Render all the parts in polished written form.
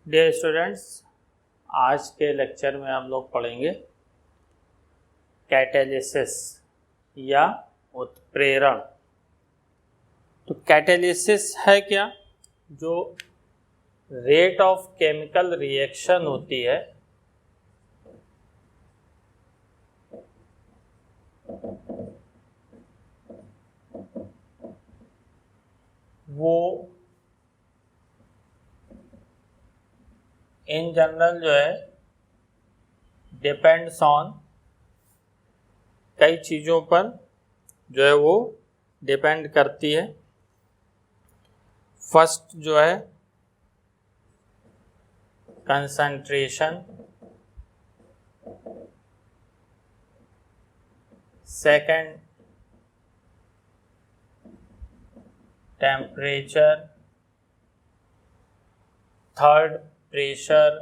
Dear students, आज के lecture में हम लोग पढ़ेंगे कैटालिसिस या उत्प्रेरण। तो कैटालिसिस है क्या? जो रेट ऑफ केमिकल रिएक्शन होती है वो इन जनरल जो है डिपेंड्स ऑन कई चीज़ों पर जो है वो डिपेंड करती है। फर्स्ट जो है concentration, second temperature, third pressure,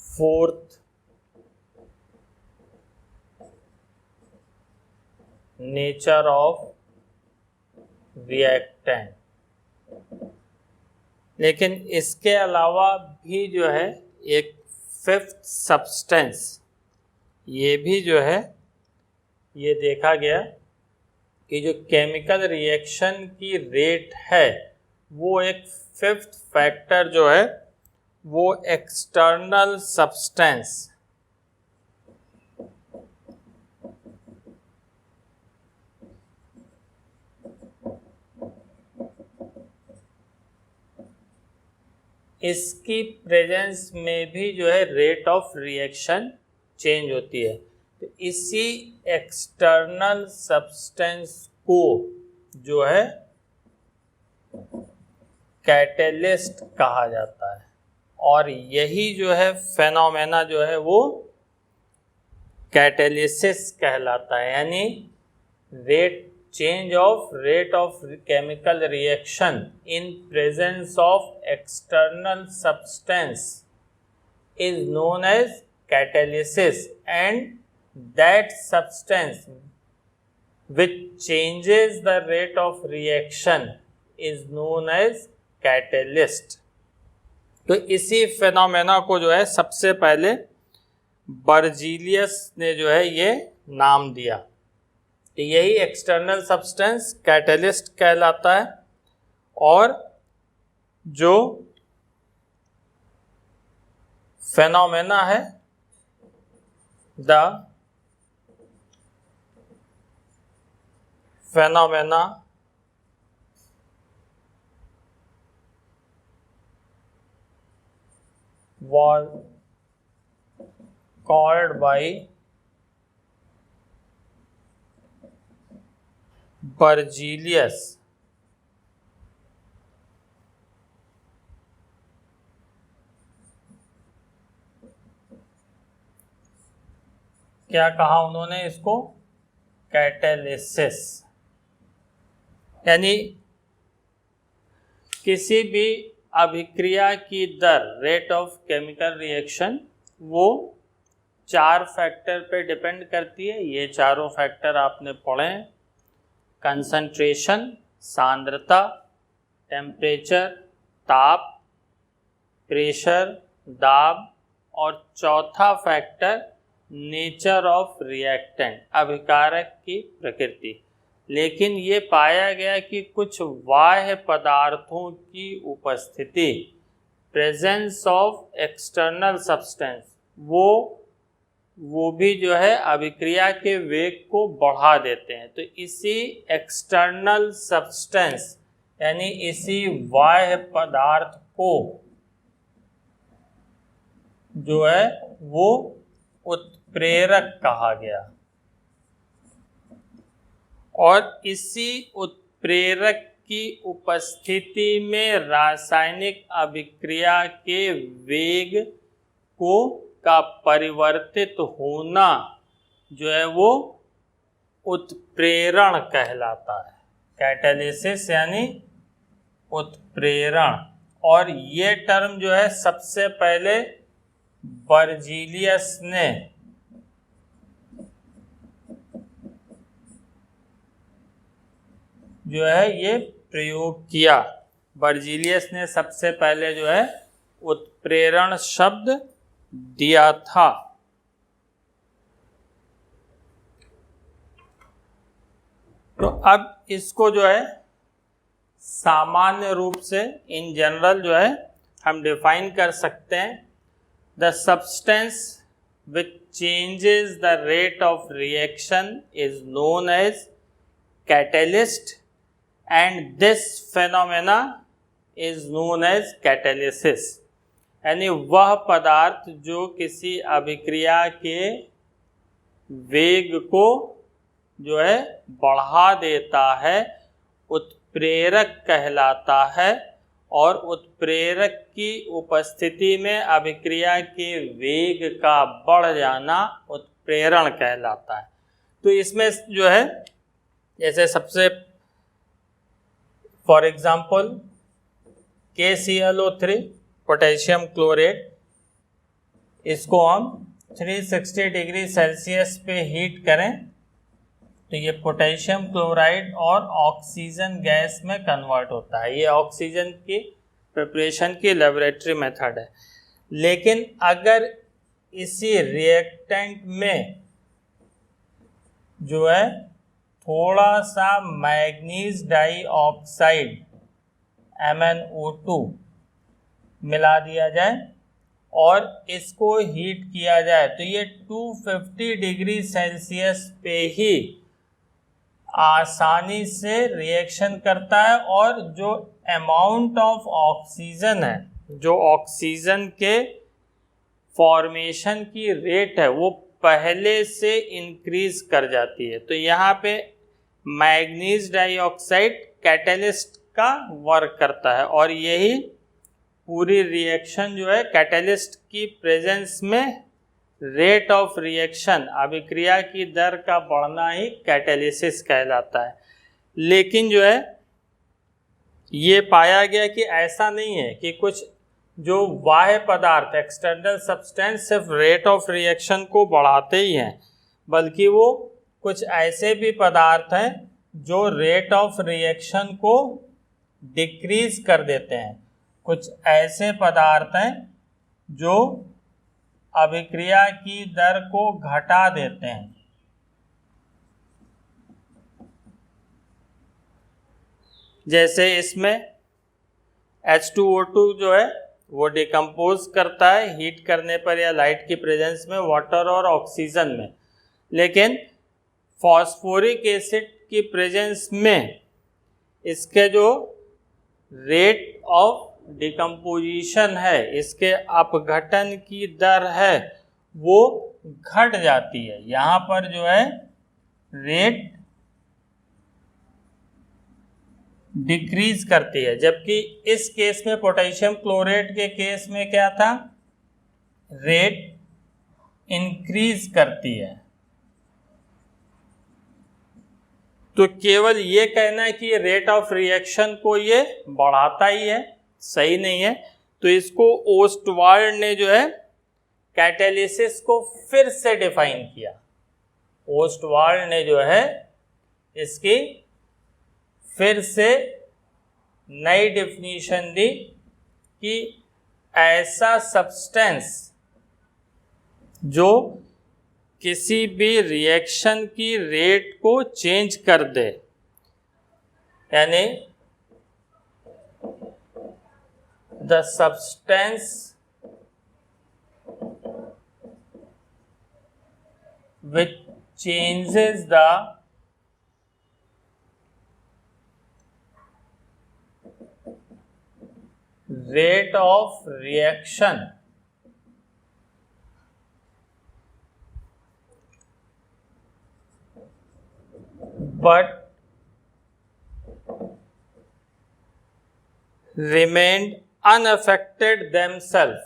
fourth nature of reactant. लेकिन इसके अलावा भी जो है एक फिफ्थ सब्सटेंस, ये भी जो है ये देखा गया कि जो केमिकल रिएक्शन की रेट है वो एक फिफ्थ फैक्टर जो है वो एक्सटर्नल सब्सटेंस इसकी प्रेजेंस में भी जो है रेट ऑफ रिएक्शन चेंज होती है। तो इसी एक्सटर्नल सब्सटेंस को जो है कैटेलिस्ट कहा जाता है, और यही जो है फेनोमेना जो है वो कैटेलिसिस कहलाता है। यानी change of rate of chemical reaction in presence of external substance is known as catalysis, and that substance which changes the rate of reaction is known as catalyst। तो इसी फेनोमेना को जो है सबसे पहले बर्जीलियस ने जो है ये नाम दिया। तो यही एक्सटर्नल सब्सटेंस कैटलिस्ट कहलाता है, और जो फेनोमेना है the phenomena was called by Berzelius. क्या कहा उन्होंने इसको? कैटालिसिस। यानी किसी भी अभिक्रिया की दर, रेट ऑफ केमिकल रिएक्शन, वो 4 फैक्टर पे डिपेंड करती है। ये चारों फैक्टर आपने पढ़े हैं: कंसंट्रेशन सांद्रता, टेम्परेचर ताप, प्रेशर दाब, और चौथा फैक्टर नेचर ऑफ रिएक्टेंट अभिकारक की प्रकृति। लेकिन ये पाया गया कि कुछ बाह्य पदार्थों की उपस्थिति, प्रेजेंस ऑफ एक्सटर्नल सब्सटेंस, वो भी जो है अभिक्रिया के वेग को बढ़ा देते हैं। तो इसी एक्सटर्नल सब्सटेंस यानी इसी बाह्य पदार्थ को जो है वो उत्प्रेरक कहा गया, और इसी उत्प्रेरक की उपस्थिति में रासायनिक अभिक्रिया के वेग का परिवर्तित होना जो है वो उत्प्रेरण कहलाता है। कैटालिसिस यानी उत्प्रेरण। और ये टर्म जो है सबसे पहले बर्जीलियस ने जो है ये प्रयोग किया। बर्जीलियस ने सबसे पहले जो है उत्प्रेरण शब्द दिया था। तो अब इसको जो है सामान्य रूप से इन जनरल जो है हम डिफाइन कर सकते हैं। The substance which changes the rate of reaction is known as catalyst and this phenomena is known as catalysis। यानी वह पदार्थ जो किसी अभिक्रिया के वेग को जो है बढ़ा देता है उत्प्रेरक कहलाता है, और उत्प्रेरक की उपस्थिति में अभिक्रिया के वेग का बढ़ जाना उत्प्रेरण कहलाता है। तो इसमें जो है जैसे सबसे for example KClO3 potassium chlorate, इसको हम 360 डिग्री सेल्सियस पे हीट करें तो ये पोटेशियम क्लोराइड और ऑक्सीजन गैस में कन्वर्ट होता है। ये ऑक्सीजन की प्रिपरेशन की लेबोरेटरी मेथड है। लेकिन अगर इसी रिएक्टेंट में जो है थोड़ा सा मैग्नीज डाइऑक्साइड MnO2 मिला दिया जाए और इसको हीट किया जाए तो ये 250 डिग्री सेल्सियस पे ही आसानी से रिएक्शन करता है, और जो अमाउंट ऑफ ऑक्सीजन है, जो ऑक्सीजन के फॉर्मेशन की रेट है वो पहले से इंक्रीज कर जाती है। तो यहाँ पे मैग्नीज डाइऑक्साइड कैटलिस्ट का वर्क करता है, और यही पूरी रिएक्शन जो है कैटलिस्ट की प्रेजेंस में रेट ऑफ रिएक्शन, अभिक्रिया की दर का बढ़ना ही कैटालिसिस कहलाता है। लेकिन जो है ये पाया गया कि ऐसा नहीं है कि कुछ जो बाह्य पदार्थ एक्सटर्नल सब्सटेंस सिर्फ रेट ऑफ रिएक्शन को बढ़ाते ही हैं, बल्कि वो कुछ ऐसे भी पदार्थ हैं जो रेट ऑफ रिएक्शन को डिक्रीज कर देते हैं। कुछ ऐसे पदार्थ हैं जो अभिक्रिया की दर को घटा देते हैं। जैसे इसमें H2O2 जो है वो डिकम्पोज करता है हीट करने पर या लाइट की प्रेजेंस में वाटर और ऑक्सीजन में, लेकिन फॉस्फोरिक एसिड की प्रेजेंस में इसके जो रेट ऑफ डिकम्पोजिशन है, इसके अपघटन की दर है, वो घट जाती है। यहाँ पर जो है रेट डिक्रीज करती है, जबकि इस केस में पोटेशियम क्लोरेट के केस में क्या था, रेट इंक्रीज करती है। तो केवल ये कहना है कि रेट ऑफ रिएक्शन को ये बढ़ाता ही है, सही नहीं है। तो इसको ओस्टवाल्ड ने जो है कैटालिसिस को फिर से डिफाइन किया। ओस्टवाल्ड ने जो है इसकी फिर से नई डेफिनेशन दी कि ऐसा सब्सटेंस जो किसी भी रिएक्शन की रेट को चेंज कर दे, यानी the substance which changes the rate of reaction but remained unaffected themselves,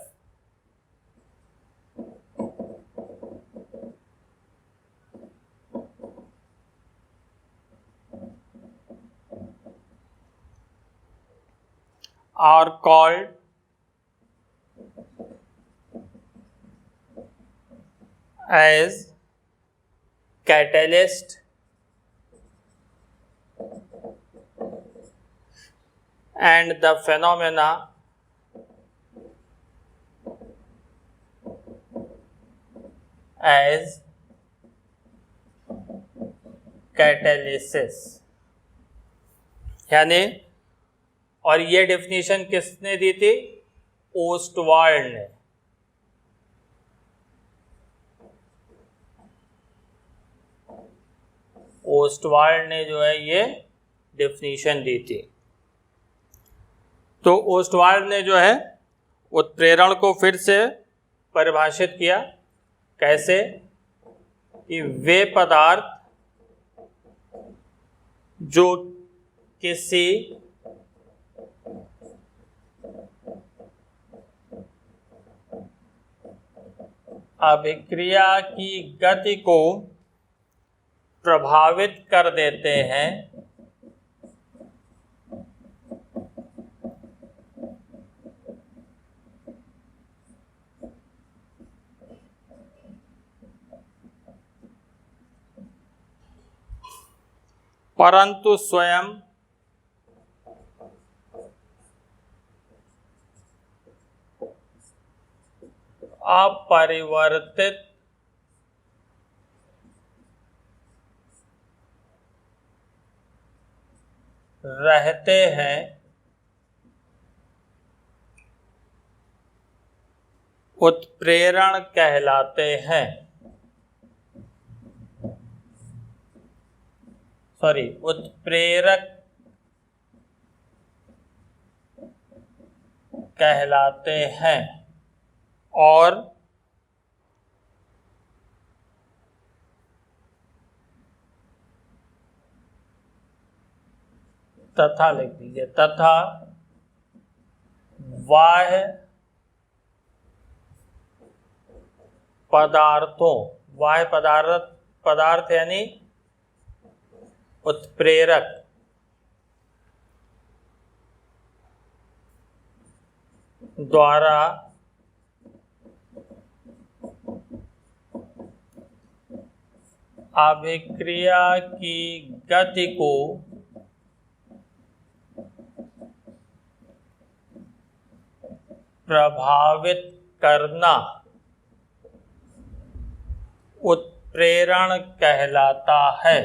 are called as catalyst and the phenomena as catalysis। यानी, और ये डेफिनेशन किसने दी थी? ओस्टवाल्ड ने। ओस्टवाल्ड ने जो है ये डेफिनेशन दी थी। तो ओस्टवाल्ड ने जो है उत्प्रेरण को फिर से परिभाषित किया। कैसे? कि वे पदार्थ जो किसी अभिक्रिया की गति को प्रभावित कर देते हैं, परंतु स्वयं अपरिवर्तित रहते हैं, उत्प्रेरण कहलाते हैं। उत्प्रेरक कहलाते हैं। और तथा लिख दीजिए, तथा बाह्य पदार्थ यानी उत्प्रेरक द्वारा अभिक्रिया की गति को प्रभावित करना उत्प्रेरण कहलाता है।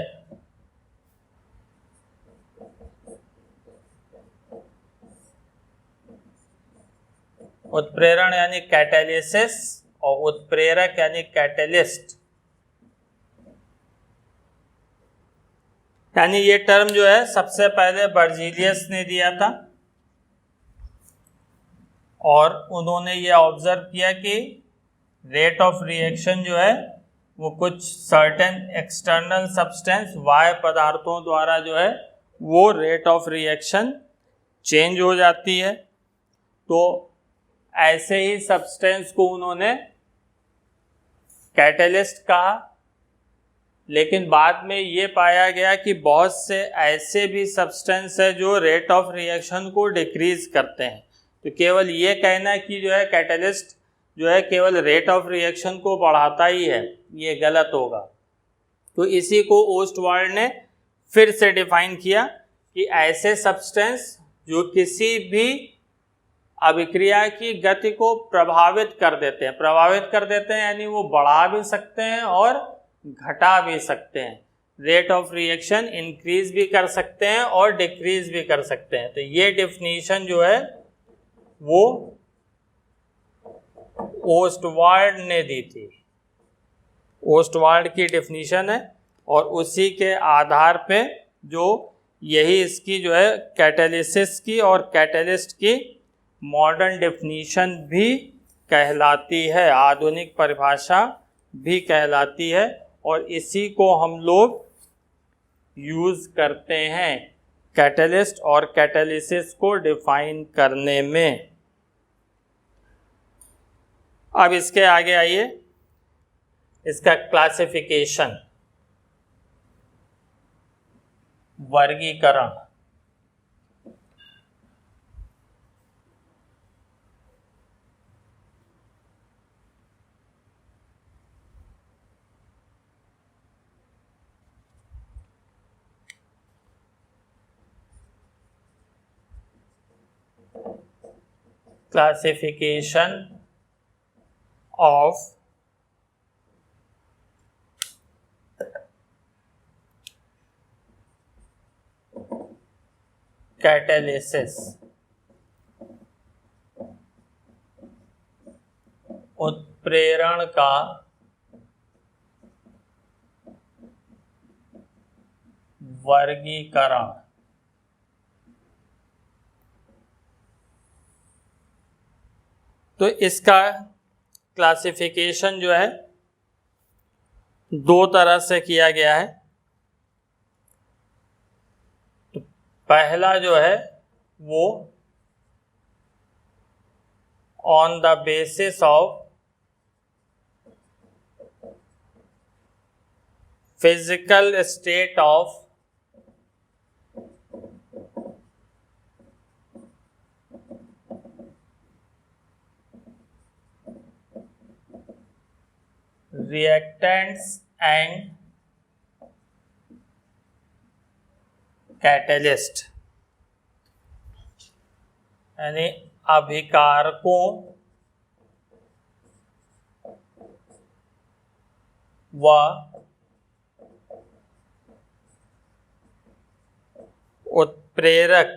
उत्प्रेरण यानी कैटालिसिस और उत्प्रेरक यानी कैटलिस्ट। यानी ये टर्म जो है सबसे पहले बर्जीलियस ने दिया था और उन्होंने ये ऑब्जर्व किया कि रेट ऑफ रिएक्शन जो है वो कुछ सर्टेन एक्सटर्नल सब्सटेंस बाह्य पदार्थों द्वारा जो है वो रेट ऑफ रिएक्शन चेंज हो जाती है। तो ऐसे ही सब्सटेंस को उन्होंने कैटलिस्ट कहा, लेकिन बाद में ये पाया गया कि बहुत से ऐसे भी सब्सटेंस है जो रेट ऑफ रिएक्शन को डिक्रीज करते हैं। तो केवल ये कहना कि जो है कैटलिस्ट जो है केवल रेट ऑफ रिएक्शन को बढ़ाता ही है, ये गलत होगा। तो इसी को ओस्टवाल्ड ने फिर से डिफाइन किया कि ऐसे सब्सटेंस जो किसी भी अभिक्रिया की गति को प्रभावित कर देते हैं यानी वो बढ़ा भी सकते हैं और घटा भी सकते हैं। रेट ऑफ रिएक्शन इंक्रीज भी कर सकते हैं और डिक्रीज भी कर सकते हैं। तो ये डेफिनेशन जो है वो ओस्टवाल्ड ने दी थी। ओस्टवाल्ड की डेफिनेशन है और उसी के आधार पे जो यही इसकी जो है कैटालिसिस की और कैटलिस्ट की मॉडर्न डेफिनेशन भी कहलाती है, आधुनिक परिभाषा भी कहलाती है और इसी को हम लोग यूज़ करते हैं कैटलिस्ट और कैटालिसिस को डिफाइन करने में। अब इसके आगे आइए, इसका क्लासिफिकेशन, वर्गीकरण। क्लासिफिकेशन ऑफ कैटालिसिस, उत्प्रेरण का वर्गीकरण। तो इसका क्लासिफिकेशन जो है दो तरह से किया गया है। तो पहला जो है वो on the basis of physical state of reactants and catalyst, यानी अभिकारकों व उत्प्रेरक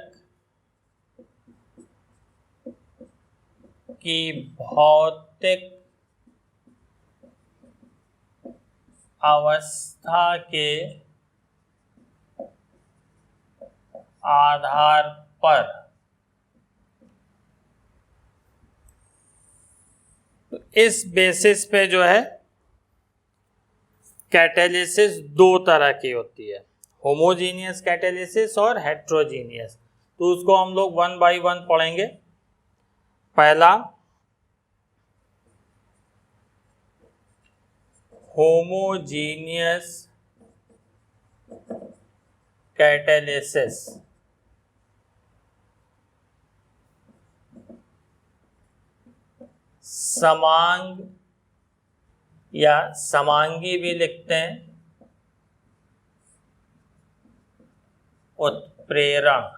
की भौतिक अवस्था के आधार पर तो इस बेसिस पे जो है कैटालिसिस दो तरह की होती है, होमोजीनियस कैटालिसिस और हेट्रोजीनियस। तो उसको हम लोग वन बाय वन पढ़ेंगे। पहला होमोजीनियस कैटालिसिस, समांग या समांगी भी लिखते हैं, उत्प्रेरण।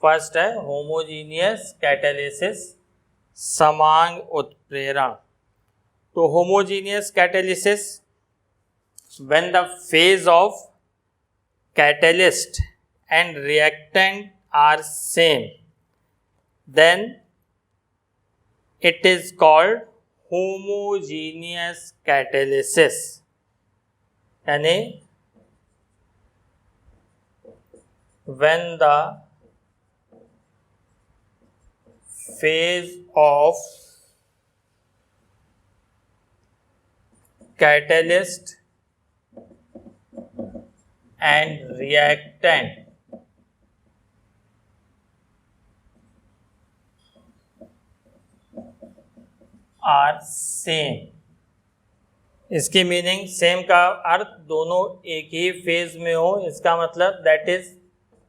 फर्स्ट है होमोजीनियस कैटालिसिस, समांग उत्प्रेरण। तो homogeneous catalysis, when the phase of catalyst and reactant are same, then it is called homogeneous catalysis। यानी when the phase of catalyst and reactant are same। इसकी मीनिंग सेम का अर्थ दोनों एक ही phase में हो, इसका मतलब that is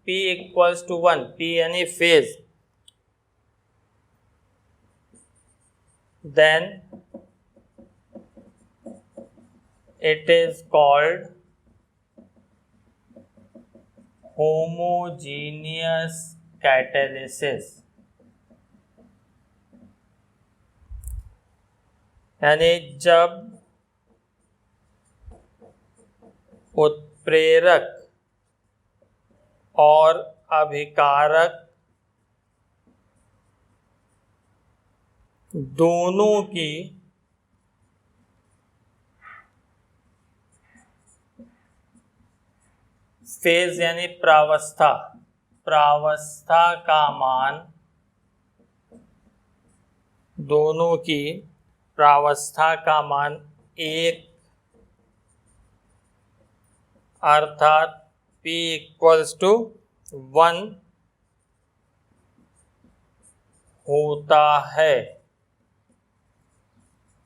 P equals to 1, P यानी phase, then it is called homogeneous catalysis। यानी जब उत्प्रेरक और अभिकारक दोनों की फेज यानी प्रावस्था, प्रावस्था का मान, दोनों की प्रावस्था का मान एक, अर्थात P इक्वल्स टू 1 होता है,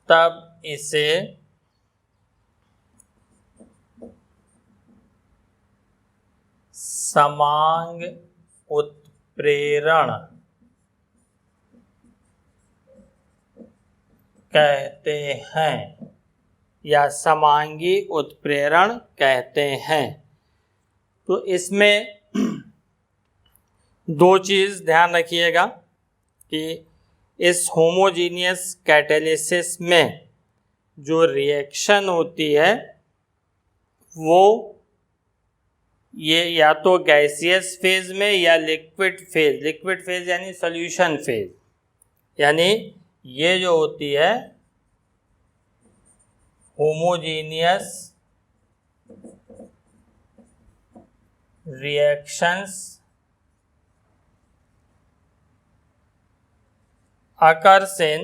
तब इसे समांग उत्प्रेरण कहते हैं या समांगी उत्प्रेरण कहते हैं। तो इसमें दो चीज़ ध्यान रखिएगा कि इस होमोजीनियस कैटालिसिस में जो रिएक्शन होती है वो ये या तो गैसियस फेज में या लिक्विड फेज यानी सॉल्यूशन फेज, यानी ये जो होती है homogeneous reactions occurs in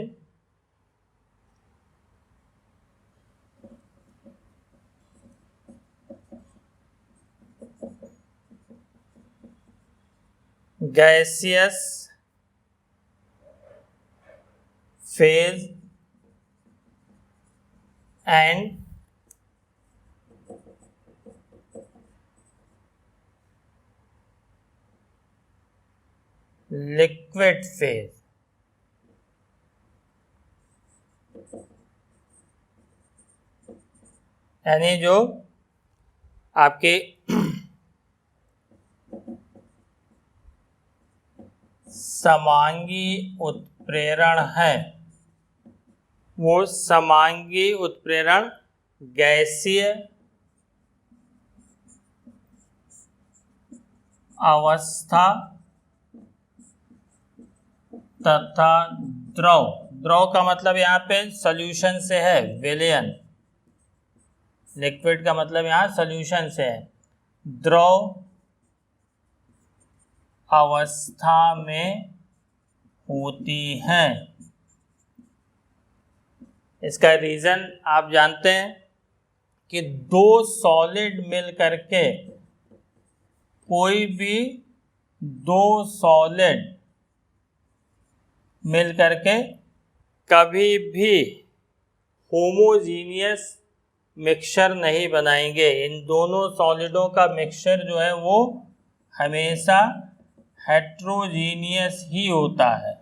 gaseous phase and liquid phase। यानी जो आपके समांगी उत्प्रेरण है वो समांगी उत्प्रेरण गैसीय अवस्था तथा द्रव का मतलब यहाँ पे सॉल्यूशन से है, विलयन। लिक्विड का मतलब यहाँ सॉल्यूशन से है। द्रव अवस्था में होती हैं। इसका रीजन आप जानते हैं कि दो सॉलिड मिल करके कोई भी दो सॉलिड मिल करके कभी भी होमोजीनियस मिक्सचर नहीं बनाएंगे। इन दोनों सॉलिडों का मिक्सचर जो है वो हमेशा हेट्रोजीनियस ही होता है,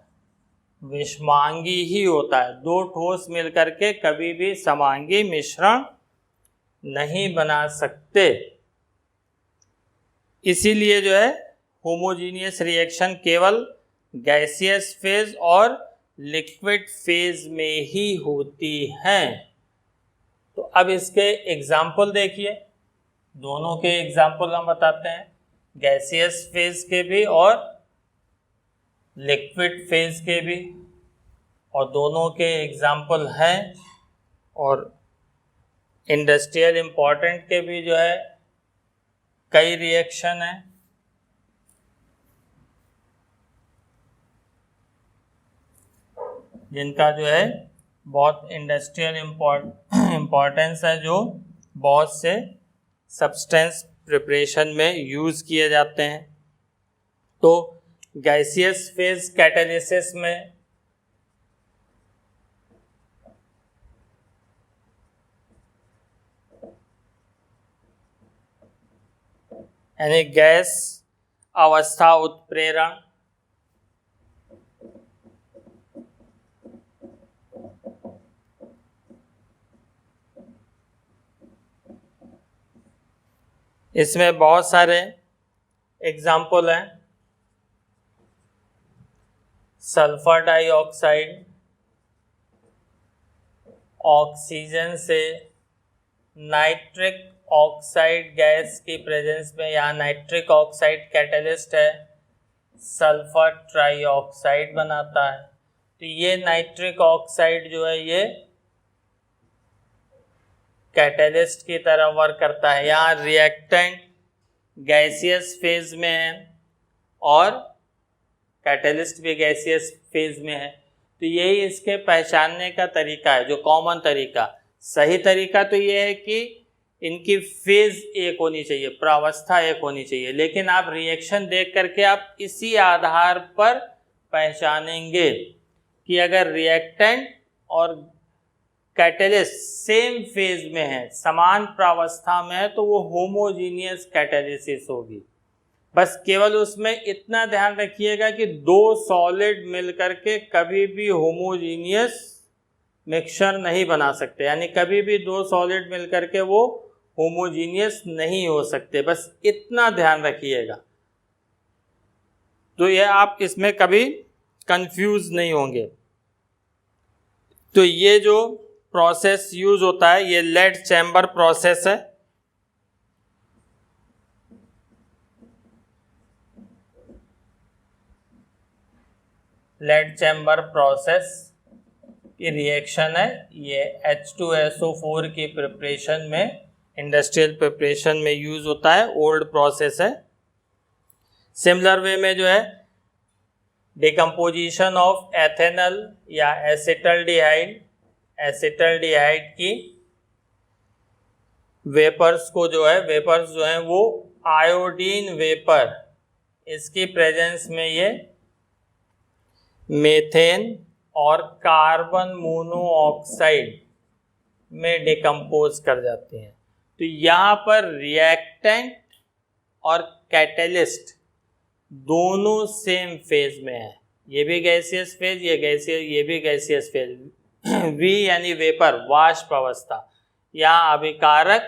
विषमांगी ही होता है। दो ठोस मिलकर के कभी भी समांगी मिश्रण नहीं बना सकते। इसीलिए जो है होमोजीनियस रिएक्शन केवल गैसियस फेज और लिक्विड फेज में ही होती हैं। तो अब इसके एग्जाम्पल देखिए, दोनों के एग्जाम्पल हम बताते हैं, गैसियस फेज के भी और लिक्विड फेज के भी, और दोनों के एग्जाम्पल हैं। और इंडस्ट्रियल इम्पोर्टेंट के भी जो है कई रिएक्शन हैं। जिनका जो है बहुत इंडस्ट्रियल इम्पोर्टेंस है, जो बहुत से सब्सटेंस प्रिपरेशन में यूज़ किए जाते हैं। तो गैसियस फेज कैटालिसिस में यानी गैस अवस्था उत्प्रेरण, इसमें बहुत सारे एग्जाम्पल हैं। सल्फर डाइऑक्साइड ऑक्सीजन से नाइट्रिक ऑक्साइड गैस की प्रेजेंस में, यहाँ नाइट्रिक ऑक्साइड कैटलिस्ट है, सल्फर ट्राइऑक्साइड बनाता है। तो ये नाइट्रिक ऑक्साइड जो है ये कैटलिस्ट की तरह वर्क करता है। यहाँ रिएक्टेंट गैसियस फेज में है और कैटलिस्ट भी गैसियस फेज में है। तो यही इसके पहचानने का तरीका है, जो कॉमन तरीका। सही तरीका तो ये है कि इनकी फेज एक होनी चाहिए, प्रावस्था एक होनी चाहिए, लेकिन आप रिएक्शन देख करके आप इसी आधार पर पहचानेंगे कि अगर रिएक्टेंट और कैटलिस्ट सेम फेज में है, समान प्रावस्था में है, तो वो होमोजीनियस कैटालिसिस होगी। बस केवल उसमें इतना ध्यान रखिएगा कि दो सॉलिड मिलकर के कभी भी होमोजीनियस मिक्सचर नहीं बना सकते, यानी कभी भी दो सॉलिड मिलकर के वो होमोजीनियस नहीं हो सकते। बस इतना ध्यान रखिएगा। तो ये आप इसमें कभी कंफ्यूज नहीं होंगे। तो ये जो प्रोसेस यूज होता है ये लेड चैम्बर प्रोसेस है। लेड चैम्बर प्रोसेस की रिएक्शन है, ये H2SO4 की प्रिपरेशन में, इंडस्ट्रियल प्रिपरेशन में यूज होता है, ओल्ड प्रोसेस है। सिमिलर वे में जो है डिकम्पोजिशन ऑफ एथेनॉल या एसिटल्डिहाइड की वेपर्स जो है वो आयोडीन वेपर, इसकी प्रेजेंस में ये मीथेन और कार्बन मोनोऑक्साइड में डिकम्पोज कर जाते हैं। तो यहाँ पर रिएक्टेंट और कैटलिस्ट दोनों सेम फेज में है। ये भी गैसियस फेज, ये भी गैसियस फेज। वी यानी वेपर, वाष्प अवस्था। यहाँ अभिकारक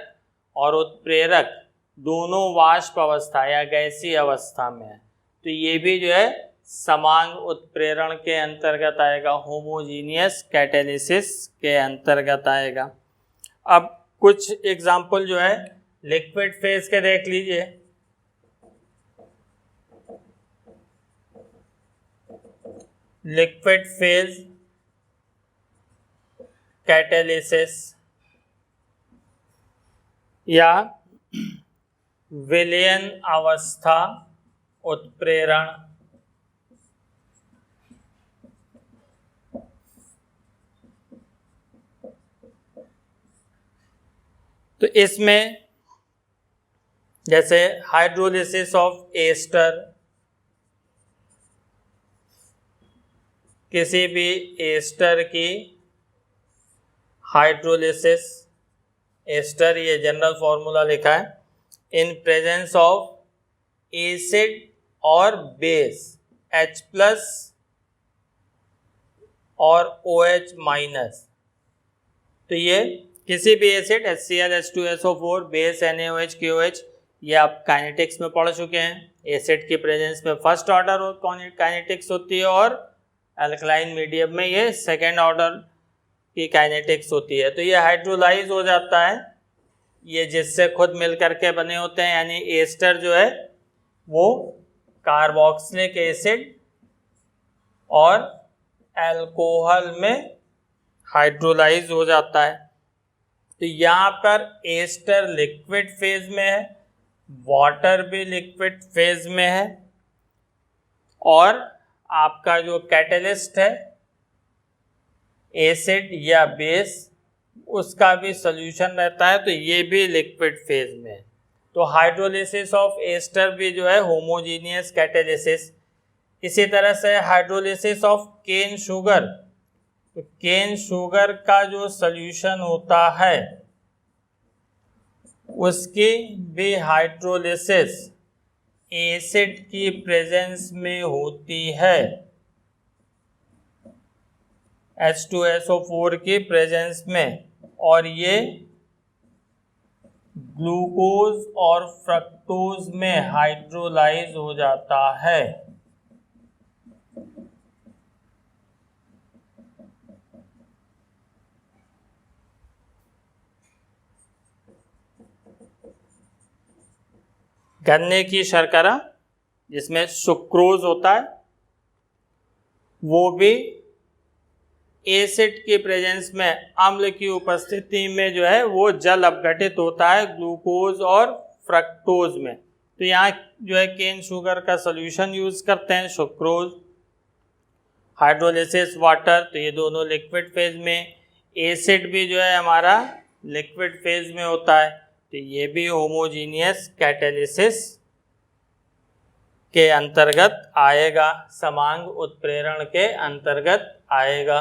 और उत्प्रेरक दोनों वाष्प अवस्था या गैसीय अवस्था में है। तो ये भी जो है समांग उत्प्रेरण के अंतर्गत आएगा, होमोजीनियस कैटालिसिस के अंतर्गत आएगा। अब कुछ एग्जाम्पल जो है लिक्विड फेज के देख लीजिए। लिक्विड फेज कैटालिसिस या विलयन अवस्था उत्प्रेरण, तो इसमें जैसे हाइड्रोलिसिस ऑफ एस्टर, किसी भी एस्टर की हाइड्रोलिसिस, एस्टर ये जनरल फॉर्मूला लिखा है, इन प्रेजेंस ऑफ एसिड और बेस H+ और OH-। तो ये किसी भी acid HCl, H2SO4, base NaOH, KOH, ये आप काइनेटिक्स में पढ़ चुके हैं। एसिड की प्रेजेंस में फर्स्ट ऑर्डर काइनेटिक्स होती है और अल्कलाइन मीडियम में ये सेकेंड ऑर्डर की काइनेटिक्स होती है। तो ये हाइड्रोलाइज हो जाता है, ये जिससे खुद मिल करके बने होते हैं, यानी एस्टर जो है वो कार्बोक्सिलिक एसिड और अल्कोहल में हाइड्रोलाइज हो जाता है। तो यहाँ पर एस्टर लिक्विड फेज में है, वाटर भी लिक्विड फेज में है, और आपका जो कैटलिस्ट है एसिड या बेस, उसका भी सॉल्यूशन रहता है, तो ये भी लिक्विड फेज में है। तो हाइड्रोलिसिस ऑफ एस्टर भी जो है होमोजीनियस कैटालिसिस। इसी तरह से हाइड्रोलिसिस ऑफ केन शुगर, तो केन शुगर का जो सॉल्यूशन होता है उसकी भी हाइड्रोलिसिस एसिड की प्रेजेंस में होती है, H2SO4 की प्रेजेंस में, और ये ग्लूकोज और फ्रक्टोज में हाइड्रोलाइज हो जाता है। गन्ने की शर्करा जिसमें सुक्रोज होता है वो भी एसिड की प्रेजेंस में, अम्ल की उपस्थिति में जो है वो जल अपघटित होता है ग्लूकोज और फ्रक्टोज में। तो यहाँ जो है केन शुगर का सॉल्यूशन यूज करते हैं, सुक्रोज। हाइड्रोलिसिस वाटर, तो ये दोनों लिक्विड फेज में। एसिड भी जो है हमारा लिक्विड फेज में होता है, तो ये भी होमोजीनियस कैटालिसिस के अंतर्गत आएगा, समांग उत्प्रेरण के अंतर्गत आएगा।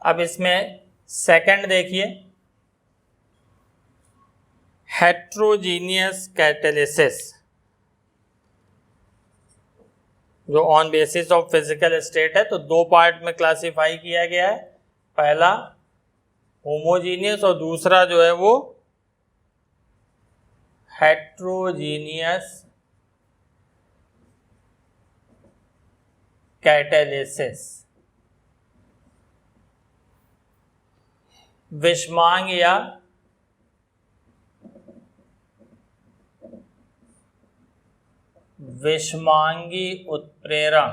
अब इसमें सेकंड देखिए, हेट्रोजीनियस कैटालिसिस। जो on basis of physical state है, तो दो पार्ट में क्लासिफाई किया गया है। पहला होमोजीनियस और दूसरा जो है वो हेट्रोजीनियस कैटालिसिस। विषमांग या विषमांगी उत्प्रेरण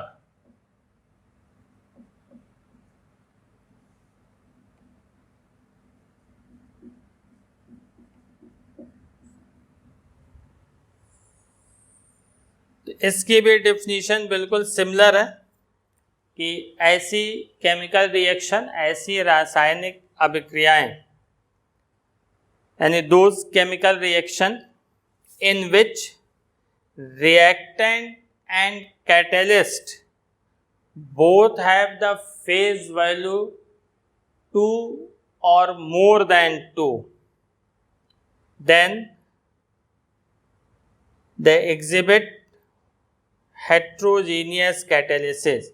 तो इसकी भी डेफिनेशन बिल्कुल सिमिलर है कि ऐसी केमिकल रिएक्शन, ऐसी रासायनिक अभिक्रियाएं, यानी those chemical reaction in which reactant and catalyst both have the phase value 2 or more than 2, then they exhibit heterogeneous catalysis,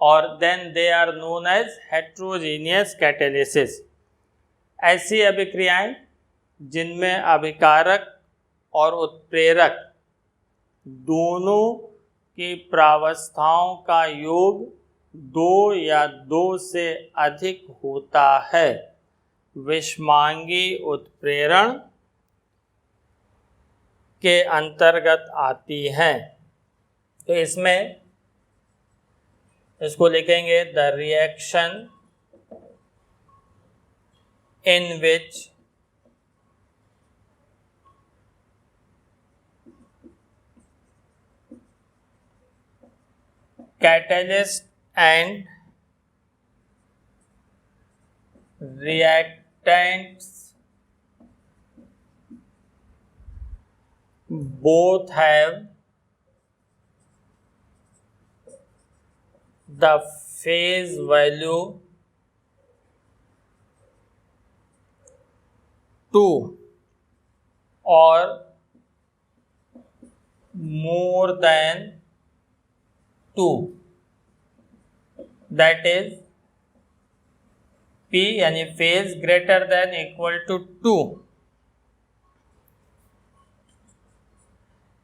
or then they are known as heterogeneous catalysis। ऐसी अभिक्रियाएं जिनमें अभिकारक और उत्प्रेरक दोनों की प्रावस्थाओं का योग 2 या 2 से अधिक होता है, विषमांगी उत्प्रेरण के अंतर्गत आती हैं। तो इसमें इसको लिखेंगे the reaction in which catalyst and reactants both have the phase value 2 or more than 2, that is P यानी phase greater than equal to 2,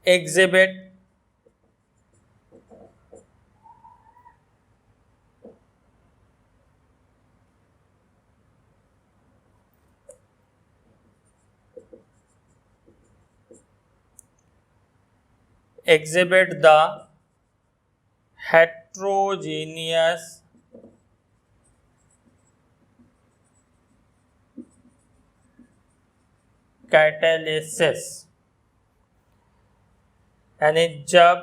exhibit the heterogeneous catalysis, यानी जब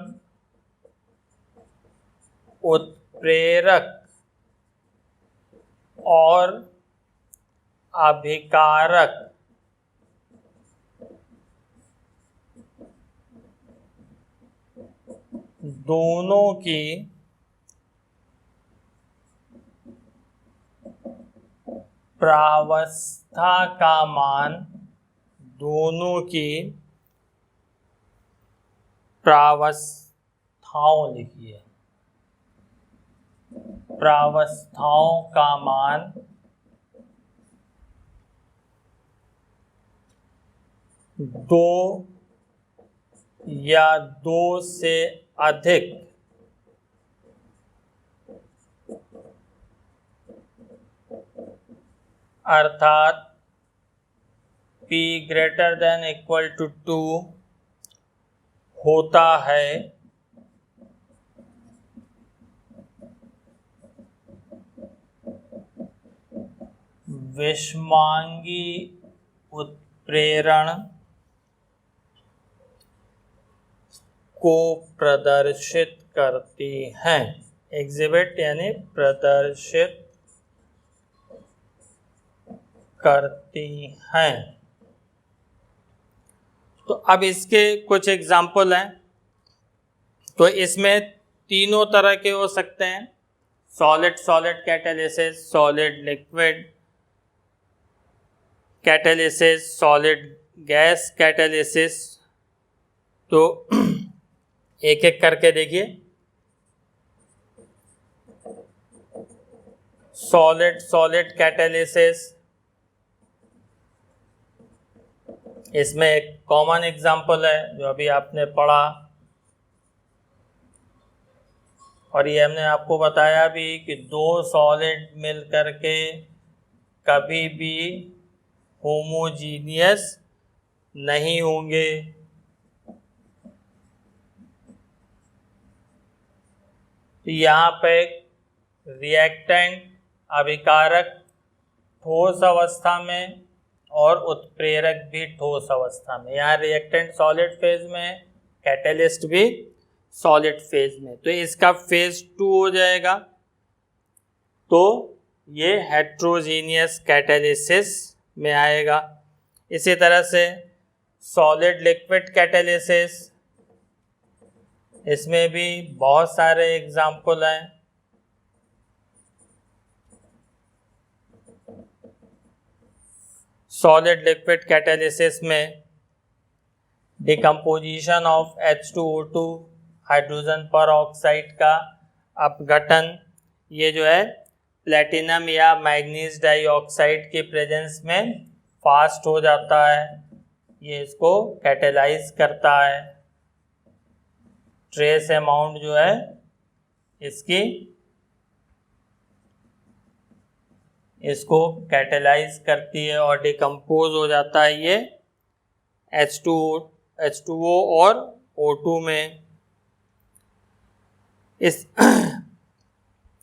उत्प्रेरक और अभिकारक दोनों की प्रावस्था का मान, दोनों की प्रावस्थाओं लिखिए, प्रावस्थाओं का मान 2 या 2 से अधिक अर्थात P greater than equal to 2 होता है विषमांगी उत्प्रेरण को प्रदर्शित करती हैं। एग्जिबिट यानी प्रदर्शित करती हैं। तो अब इसके कुछ एग्जाम्पल हैं। तो इसमें तीनों तरह के हो सकते हैं, solid solid catalysis, solid liquid catalysis, solid gas catalysis. तो एक एक करके देखिए। सॉलिड सॉलिड कैटालिसिस, इसमें एक कॉमन एग्जांपल है जो अभी आपने पढ़ा, और ये हमने आपको बताया भी कि दो सॉलिड मिल करके कभी भी होमोजीनियस नहीं होंगे। तो यहाँ पे रिएक्टेंट अभिकारक ठोस अवस्था में और उत्प्रेरक भी ठोस अवस्था में। यहाँ रिएक्टेंट सॉलिड फेज में है, कैटेलिस्ट भी सॉलिड फेज में, तो इसका फेज 2 हो जाएगा। तो ये हेट्रोजीनियस कैटालिसिस में आएगा। इसी तरह से सॉलिड लिक्विड कैटालिसिस, इसमें भी बहुत सारे एग्जाम्पल हैं। सॉलिड लिक्विड कैटालिसिस में डिकम्पोजिशन ऑफ H2O2 हाइड्रोजन पर ऑक्साइड का अपघटन, ये जो है प्लेटिनम या मैग्नीज डाइऑक्साइड के प्रेजेंस में फास्ट हो जाता है, ये इसको कैटेलाइज करता है। ट्रेस अमाउंट जो है इसकी इसको कैटेलाइज करती है और डिकम्पोज हो जाता है ये H2O और O2 में।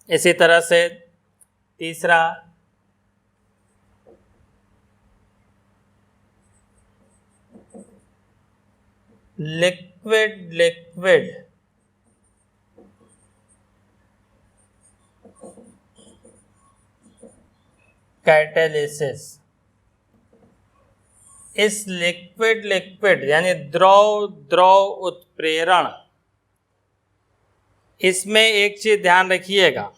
इसी तरह से तीसरा लिक्विड लिक्विड कैटालिसिस। इस लिक्विड लिक्विड यानी द्रव द्रव उत्प्रेरण, इसमें एक चीज ध्यान रखिएगा,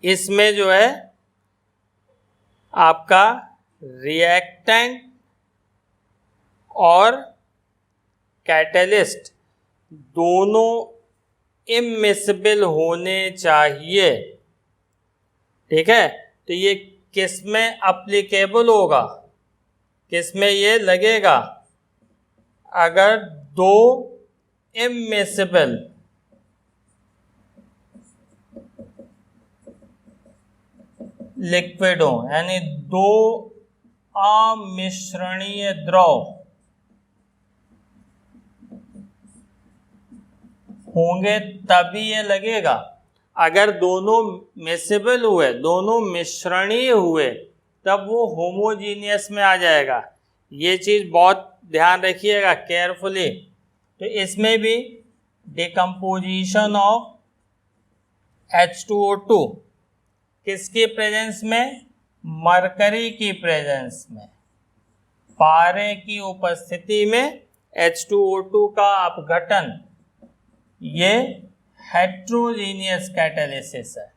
इसमें जो है आपका रिएक्टेंट और कैटलिस्ट दोनों इमिसिबल होने चाहिए। ठीक है, तो ये किस में एप्लीकेबल होगा, किस में ये लगेगा? अगर दो इमिसिबल लिक्विड हो, यानी दो अमिश्रणीय द्रव होंगे तभी ये लगेगा। अगर दोनों मिसिबल हुए, दोनों मिश्रणीय हुए, तब वो होमोजीनियस में आ जाएगा। ये चीज बहुत ध्यान रखिएगा केयरफुली। तो इसमें भी डिकम्पोजिशन ऑफ H2O2 किसकी प्रेजेंस में? मरकरी की प्रेजेंस में, पारे की उपस्थिति में H2O2 का अपघटन, ये हेट्रोजीनियस कैटालिसिस है।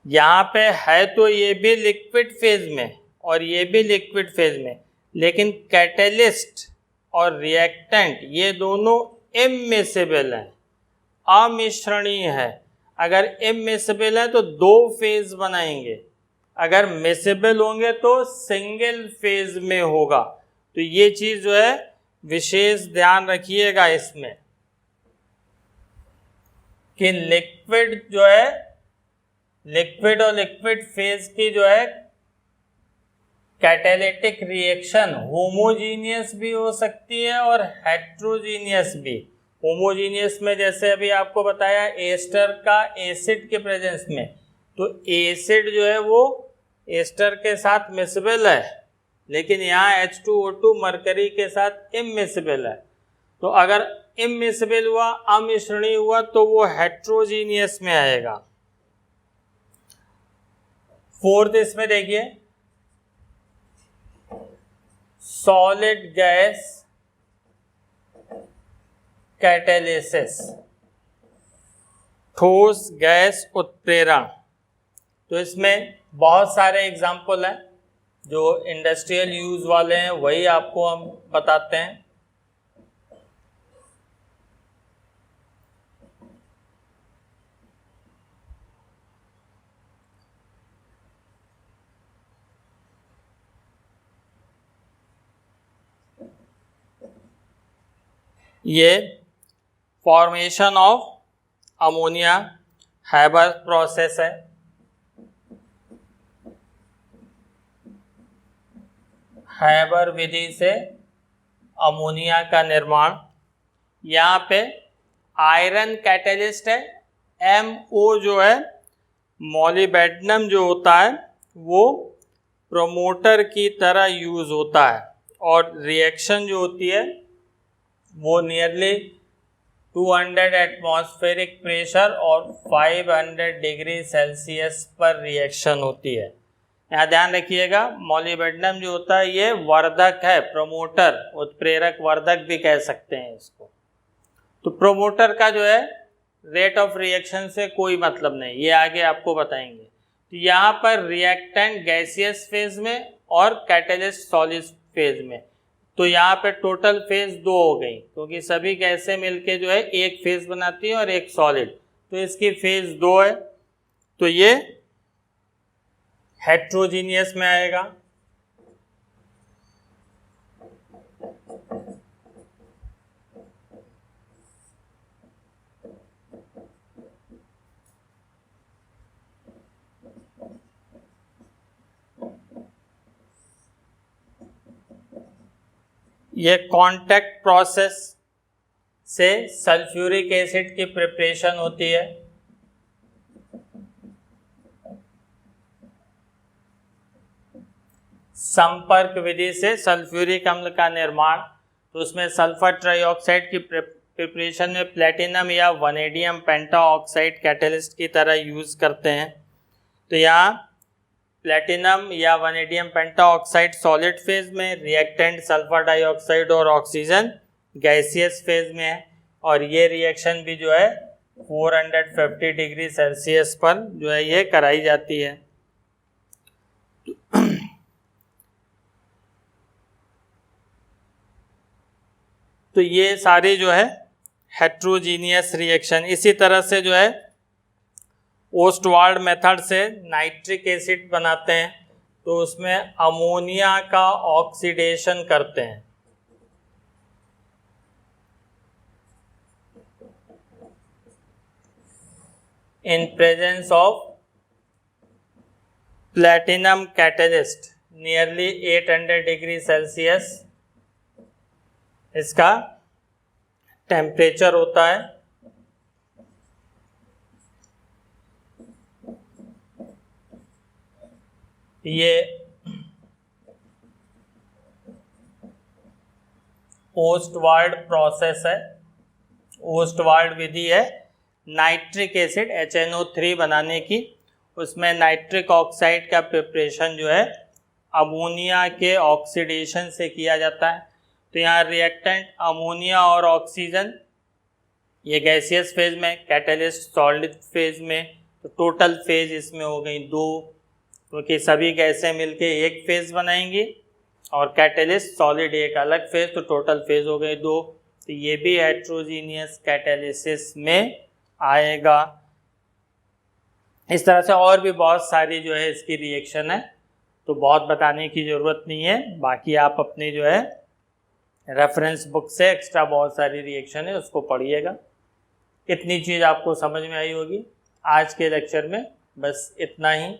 यहाँ पे है तो ये भी लिक्विड फेज में और ये भी लिक्विड फेज में, लेकिन कैटलिस्ट और रिएक्टेंट ये दोनों इमिसिबल हैं, अमिश्रणीय है। अगर इमिसिबल है तो दो फेज बनाएंगे, अगर मिसिबल होंगे तो सिंगल फेज में होगा। तो ये चीज जो है विशेष ध्यान रखिएगा इसमें कि लिक्विड जो है, लिक्विड और लिक्विड फेज की जो है कैटालिटिक रिएक्शन होमोजीनियस भी हो सकती है और हेट्रोजीनियस भी। होमोजीनियस में जैसे अभी आपको बताया एस्टर का एसिड के प्रेजेंस में, तो एसिड जो है वो एस्टर के साथ मिसिबल है, लेकिन यहाँ H2O2 मरकरी के साथ इमिसिबल है। तो अगर इमिसिबल हुआ, अमिश्रणीय हुआ, तो वो हेट्रोजीनियस में आएगा। फोर्थ इसमें देखिए सॉलिड गैस कैटालिसिस, ठोस गैस उत्प्रेरण। तो इसमें बहुत सारे एग्जाम्पल हैं, जो इंडस्ट्रियल यूज वाले हैं वही आपको हम बताते हैं। ये formation of ammonia Haber process है। हैबर विधि से अमोनिया का निर्माण। यहाँ पे आयरन कैटेलिस्ट है, MO जो है मोलिब्डेनम जो होता है वो प्रोमोटर की तरह यूज होता है, और रिएक्शन जो होती है वो नियरली 200 एटमॉस्फेरिक प्रेशर और 500 डिग्री सेल्सियस पर रिएक्शन होती है। यहाँ ध्यान रखिएगा, मोलिब्डेनम जो होता है ये वर्धक है, प्रोमोटर, उत्प्रेरक वर्धक भी कह सकते हैं इसको। तो प्रोमोटर का जो है रेट ऑफ रिएक्शन से कोई मतलब नहीं, ये आगे आपको बताएंगे। तो यहाँ पर रिएक्टेंट गैसियस फेज में और कैटेलिस्ट सॉलिड फेज में। तो यहाँ पे टोटल फेज 2 हो गई, क्योंकि सभी गैसें मिलके जो है एक फेज बनाती है और एक सॉलिड, तो इसकी फेज 2 है। तो ये हेट्रोजीनियस में आएगा। ये कांटेक्ट प्रोसेस से सल्फ्यूरिक एसिड की प्रिपरेशन होती है। संपर्क विधि से सल्फ्यूरिक अम्ल का निर्माण। तो उसमें सल्फर ट्राइऑक्साइड की प्रिपरेशन में प्लेटिनम या वनेडियम पेंटाऑक्साइड कैटेलिस्ट की तरह यूज करते हैं। तो यहाँ प्लेटिनम या वनेडियम पेंटाऑक्साइड सॉलिड फेज में, रिएक्टेंट सल्फर डाइऑक्साइड और ऑक्सीजन गैसियस फेज में है, और ये रिएक्शन भी जो है 450 डिग्री सेल्सियस पर जो है ये कराई जाती है। तो ये सारे जो है हेट्रोजीनियस रिएक्शन। इसी तरह से जो है ओस्टवाल्ड मेथड से नाइट्रिक एसिड बनाते हैं, तो उसमें अमोनिया का ऑक्सीडेशन करते हैं। In presence of platinum catalyst nearly 800 degree Celsius इसका टेम्परेचर होता है। ये ओस्टवाल्ड प्रोसेस है, ओस्टवाल्ड विधि है नाइट्रिक एसिड HNO3 बनाने की। उसमें नाइट्रिक ऑक्साइड का प्रिपरेशन जो है अमोनिया के ऑक्सीडेशन से किया जाता है। तो यहाँ रिएक्टेंट अमोनिया और ऑक्सीजन ये गैसियस फेज में, कैटेलिस्ट सॉलिड फेज में। तो टोटल फेज इसमें हो गई 2, क्योंकि सभी गैसें मिलके एक फेज बनाएंगी और कैटेलिस्ट सॉलिड एक अलग फेज, तो टोटल फेज हो गए 2। तो ये भी हेट्रोजीनियस कैटेलिसिस में आएगा। इस तरह से और भी बहुत सारी जो है इसकी रिएक्शन है, तो बहुत बताने की ज़रूरत नहीं है। बाकी आप अपनी जो है रेफरेंस बुक से एक्स्ट्रा बहुत सारी रिएक्शन है उसको पढ़िएगा। इतनी चीज़ आपको समझ में आई होगी। आज के लेक्चर में बस इतना ही।